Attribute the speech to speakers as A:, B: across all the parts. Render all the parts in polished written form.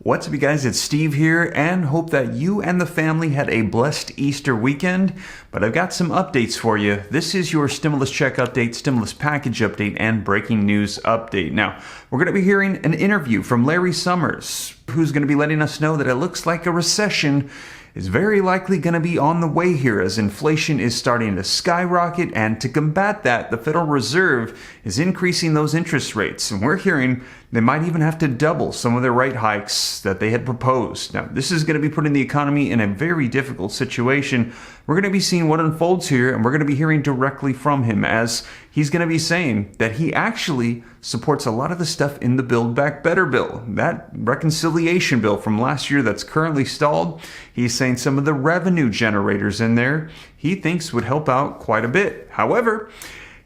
A: What's up, you guys? It's Steve here, and hope that you and the family had a blessed Easter weekend. But I've got some updates for you. This is your stimulus check update, stimulus package update, and breaking news update. Now, we're going to be hearing an interview from Larry Summers, who's going to be letting us know that it looks like a recession is very likely going to be on the way here as inflation is starting to skyrocket, and to combat that, the Federal Reserve is increasing those interest rates, and we're hearing they might even have to double some of their rate hikes that they had proposed. Now, this is going to be putting the economy in a very difficult situation. We're going to be seeing what unfolds here, and we're going to be hearing directly from him as he's going to be saying that he actually supports a lot of the stuff in the Build Back Better bill, that reconciliation bill from last year that's currently stalled. He's saying some of the revenue generators in there he thinks would help out quite a bit. However,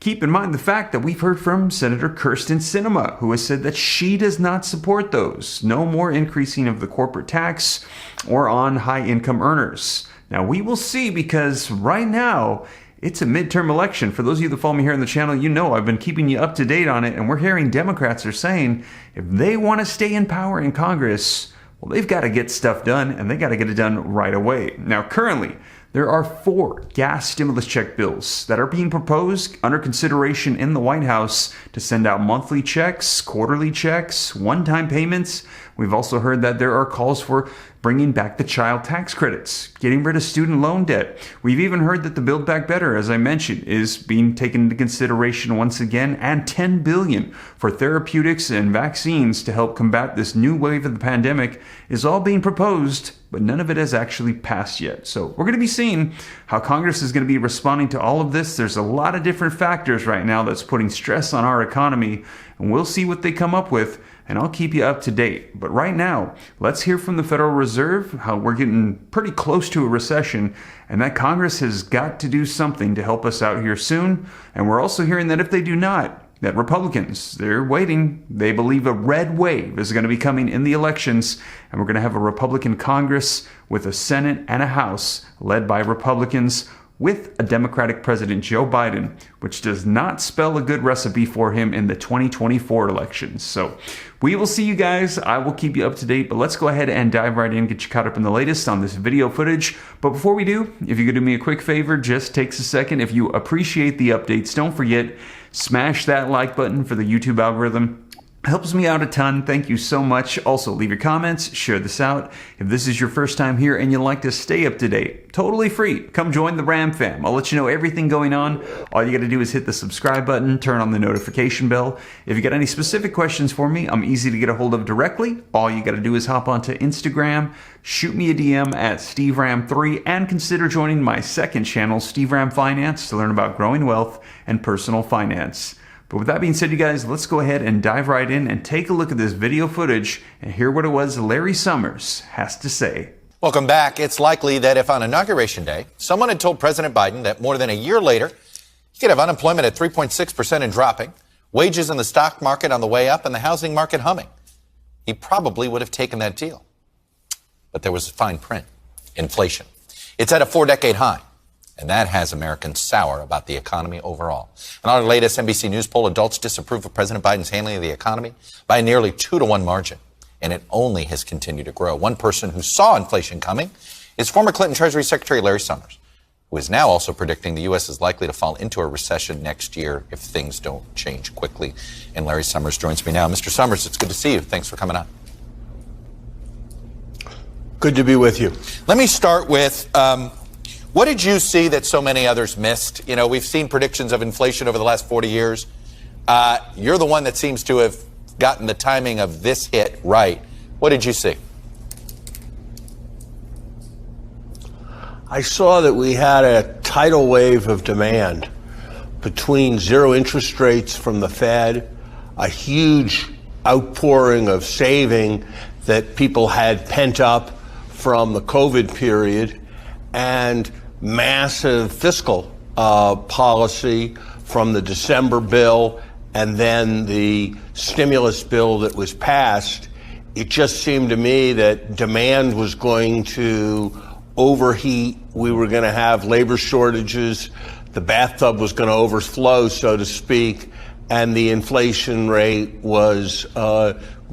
A: keep in mind the fact that we've heard from Senator Kyrsten Sinema, who has said that she does not support those. No more increasing of the corporate tax or on high income earners. Now, we will see, because right now it's a midterm election. For those of you that follow me here on the channel, you know I've been keeping you up to date on it, and we're hearing Democrats are saying if they want to stay in power in Congress, well, they've got to get stuff done, and they got to get it done right away. Now, currently, there are 4 gas stimulus check bills that are being proposed under consideration in the White House to send out monthly checks, quarterly checks, one-time payments. We've also heard that there are calls for bringing back the child tax credits, getting rid of student loan debt. We've even heard that the Build Back Better, as I mentioned, is being taken into consideration once again, and $10 billion for therapeutics and vaccines to help combat this new wave of the pandemic is all being proposed, but none of it has actually passed yet. So we're going to be seeing how Congress is going to be responding to all of this. There's a lot of different factors right now that's putting stress on our economy, and we'll see what they come up with, and I'll keep you up to date. But right now, let's hear from the Federal Reserve how we're getting pretty close to a recession, and that Congress has got to do something to help us out here soon. And we're also hearing that if they do not, that Republicans, they're waiting. They believe a red wave is going to be coming in the elections, and we're going to have a Republican Congress with a Senate and a House led by Republicans, with a Democratic President Joe Biden, which does not spell a good recipe for him in the 2024 elections. So we will see you guys. I will keep you up to date, but let's go ahead and dive right in, get you caught up in the latest on this video footage. But before we do, if you could do me a quick favor, just takes a second. If you appreciate the updates, don't forget, smash that like button for the YouTube algorithm. Helps me out a ton. Thank you so much. Also, leave your comments, share this out. If this is your first time here and you'd like to stay up to date, totally free, come join the Ram fam. I'll let you know everything going on. All you got to do is hit the subscribe button, turn on the notification bell. If you got any specific questions for me, I'm easy to get a hold of directly. All you got to do is hop onto Instagram, shoot me a DM at SteveRam3, and consider joining my second channel, Steve Ram Finance, to learn about growing wealth and personal finance. But with that being said, you guys, let's go ahead and dive right in and take a look at this video footage and hear what it was Larry Summers has to say.
B: Welcome back. It's likely that if on Inauguration Day, someone had told President Biden that more than a year later, he could have unemployment at 3.6% and dropping, wages in the stock market on the way up, and the housing market humming, he probably would have taken that deal. But there was a fine print. Inflation. It's at a 4-decade high. And that has Americans sour about the economy overall. In our latest NBC News poll, adults disapprove of President Biden's handling of the economy by a nearly 2-to-1 margin. And it only has continued to grow. One person who saw inflation coming is former Clinton Treasury Secretary Larry Summers, who is now also predicting the U.S. is likely to fall into a recession next year if things don't change quickly. And Larry Summers joins me now. Mr. Summers, it's good to see you. Thanks for coming on.
C: Good to be with you.
B: Let me start with... what did you see that so many others missed? You know, we've seen predictions of inflation over the last 40 years. You're the one that seems to have gotten the timing of this hit right. What did you see?
C: I saw that we had a tidal wave of demand between zero interest rates from the Fed, a huge outpouring of saving that people had pent up from the COVID period, and massive fiscal policy from the December bill and then the stimulus bill that was passed. It just seemed to me that demand was going to overheat. We were going to have labor shortages. The bathtub was going to overflow, so to speak, and the inflation rate was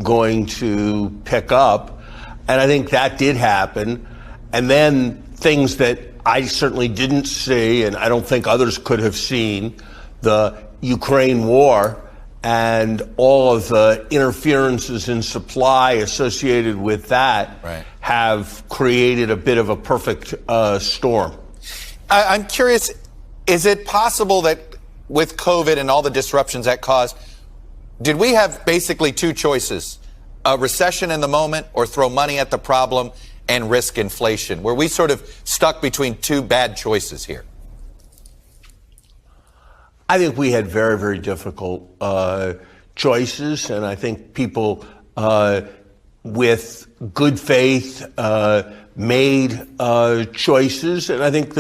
C: going to pick up. And I think that did happen. And then things that I certainly didn't see, and I don't think others could have seen, the Ukraine war and all of the interferences in supply associated with that have created a bit of a perfect storm.
B: I'm curious, is it possible that with COVID and all the disruptions that caused, did we have basically two choices? A recession in the moment or throw money at the problem and risk inflation? Were we sort of stuck between two bad choices here?
C: I think we had very, very difficult choices, and I think people with good faith made choices. And I think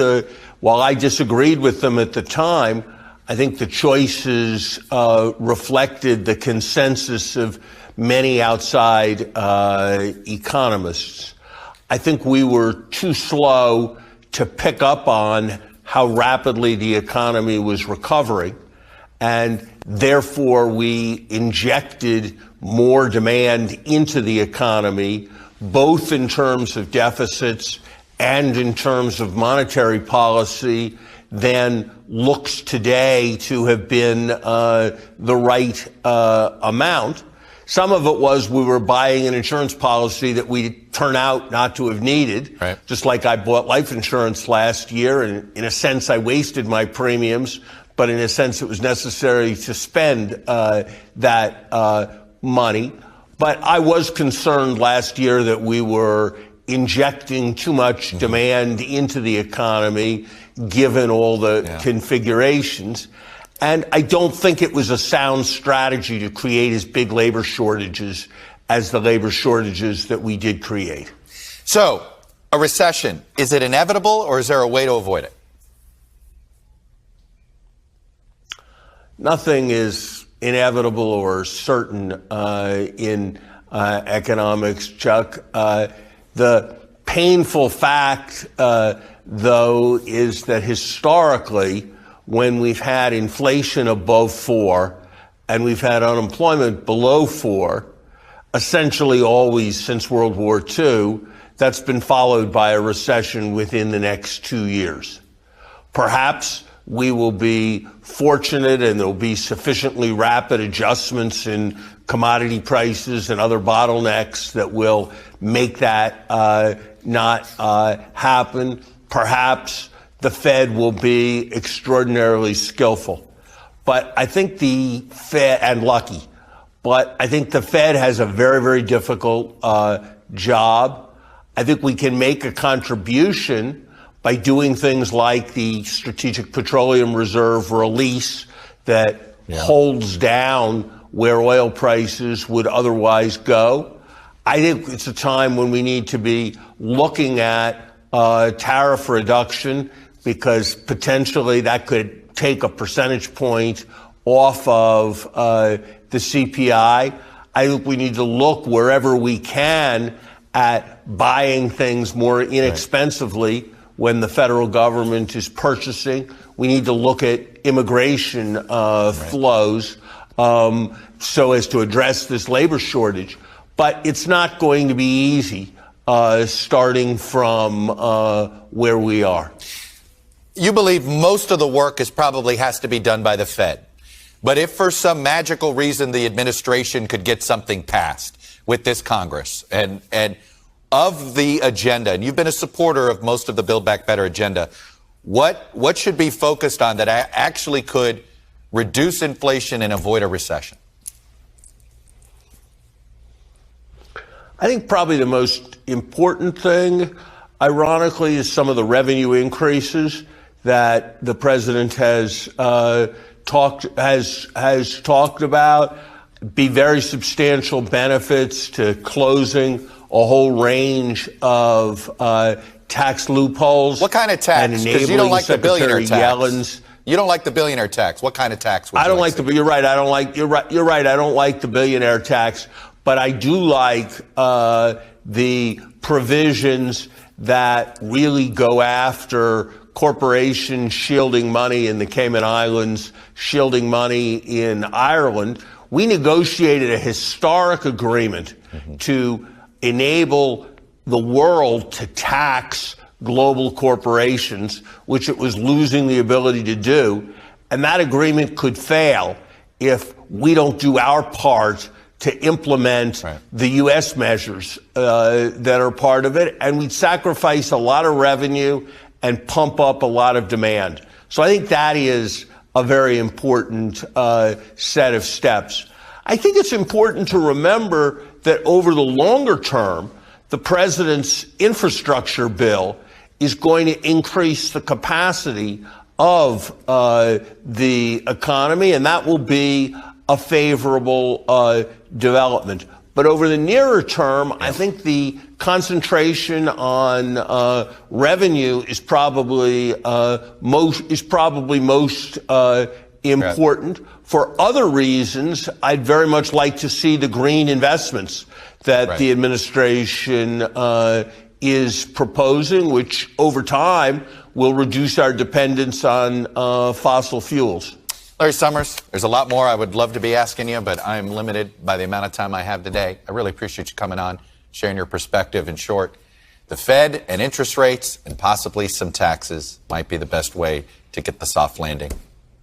C: while I disagreed with them at the time, I think the choices reflected the consensus of many outside economists. I think we were too slow to pick up on how rapidly the economy was recovering, and therefore we injected more demand into the economy, both in terms of deficits and in terms of monetary policy, than looks today to have been the right amount. Some of it was we were buying an insurance policy that we turn out not to have needed, just like I bought life insurance last year, and in a sense I wasted my premiums, but in a sense it was necessary to spend that money. But I was concerned last year that we were injecting too much demand into the economy, given all the configurations. And I don't think it was a sound strategy to create as big labor shortages as the labor shortages that we did create.
B: So, a recession, is it inevitable or is there a way to avoid it?
C: Nothing is inevitable or certain in economics, Chuck. The painful fact, though, is that historically, when we've had inflation above 4 and we've had unemployment below 4, essentially always since World War II, that's been followed by a recession within the next 2 years. Perhaps we will be fortunate and there'll be sufficiently rapid adjustments in commodity prices and other bottlenecks that will make that not happen. Perhaps the Fed will be extraordinarily skillful. But I think the Fed, and lucky, but I think the Fed has a very, very difficult job. I think we can make a contribution by doing things like the Strategic Petroleum Reserve release that holds down where oil prices would otherwise go. I think it's a time when we need to be looking at tariff reduction, because potentially that could take a percentage point off of the CPI. I think we need to look wherever we can at buying things more inexpensively when the federal government is purchasing. We need to look at immigration flows so as to address this labor shortage. But it's not going to be easy starting from where we are.
B: You believe most of the work probably has to be done by the Fed. But if for some magical reason the administration could get something passed with this Congress and of the agenda, and you've been a supporter of most of the Build Back Better agenda, what should be focused on that actually could reduce inflation and avoid a recession?
C: I think probably the most important thing, ironically, is some of the revenue increases that the president has talked about. Be very substantial benefits to closing a whole range of tax loopholes.
B: What kind of tax? Because you don't like the billionaire tax. You don't like the billionaire tax. What kind of tax would you like?
C: You're right. I don't like the billionaire tax. But I do like the provisions that really go after corporations shielding money in the Cayman Islands, shielding money in Ireland. We negotiated a historic agreement to enable the world to tax global corporations, which it was losing the ability to do. And that agreement could fail if we don't do our part to implement the U.S. measures that are part of it. And we'd sacrifice a lot of revenue and pump up a lot of demand. So I think that is a very important set of steps. I think it's important to remember that over the longer term, the president's infrastructure bill is going to increase the capacity of the economy, and that will be a favorable development. But over the nearer term, I think the concentration on revenue is probably most important. For other reasons, I'd very much like to see the green investments that the administration is proposing, which over time will reduce our dependence on fossil fuels.
B: Larry Summers, there's a lot more I would love to be asking you, but I'm limited by the amount of time I have today. I really appreciate you coming on, sharing your perspective. In short, the Fed and interest rates and possibly some taxes might be the best way to get the soft landing.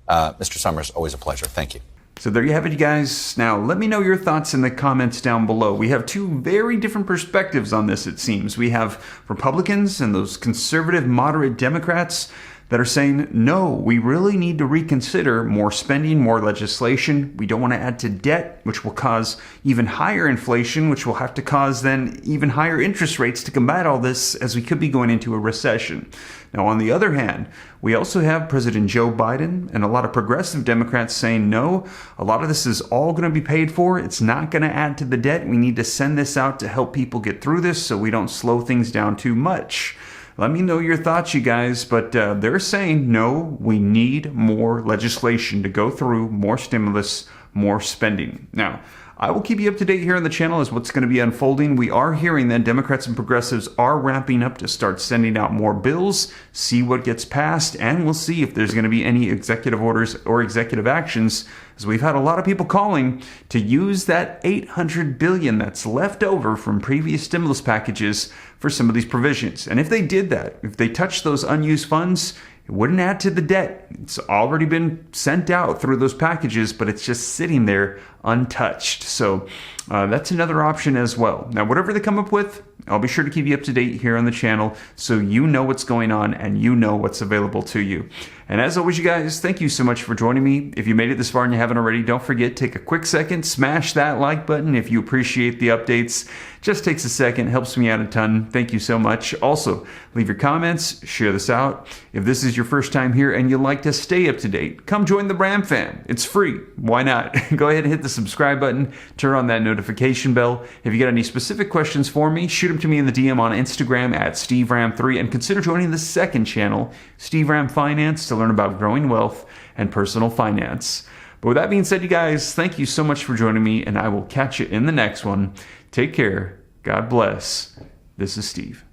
B: Mr. Summers, always a pleasure. Thank you.
A: So there you have it, you guys. Now, let me know your thoughts in the comments down below. We have two very different perspectives on this, it seems. We have Republicans and those conservative, moderate Democrats that are saying, no, we really need to reconsider more spending, more legislation. We don't want to add to debt, which will cause even higher inflation, which will have to cause then even higher interest rates to combat all this, as we could be going into a recession. Now, on the other hand, we also have President Joe Biden and a lot of progressive Democrats saying, no, a lot of this is all going to be paid for. It's not going to add to the debt. We need to send this out to help people get through this so we don't slow things down too much. Let me know your thoughts, you guys, but they're saying, no, we need more legislation to go through, more stimulus, more spending. Now, I will keep you up to date here on the channel as what's going to be unfolding. We are hearing that Democrats and progressives are ramping up to start sending out more bills, see what gets passed, and we'll see if there's going to be any executive orders or executive actions, as we've had a lot of people calling to use that $800 billion that's left over from previous stimulus packages for some of these provisions. And if they did that, if they touched those unused funds, it wouldn't add to the debt. It's already been sent out through those packages, but it's just sitting there untouched. So that's another option as well. Now, whatever they come up with, I'll be sure to keep you up to date here on the channel so you know what's going on and you know what's available to you. And as always, you guys, thank you so much for joining me. If you made it this far and you haven't already, don't forget, take a quick second, smash that like button if you appreciate the updates. Just takes a second, helps me out a ton. Thank you so much. Also, leave your comments, share this out. If this is your first time here and you'd like to stay up to date, come join the Bram fam. It's free. Why not? Go ahead and hit the subscribe button, turn on that notification bell. If you got any specific questions for me, shoot them to me in the DM on Instagram at SteveRam3, and consider joining the second channel, Steve Ram Finance, to learn about growing wealth and personal finance. But with that being said, you guys, thank you so much for joining me, and I will catch you in the next one. Take care. God bless. This is Steve.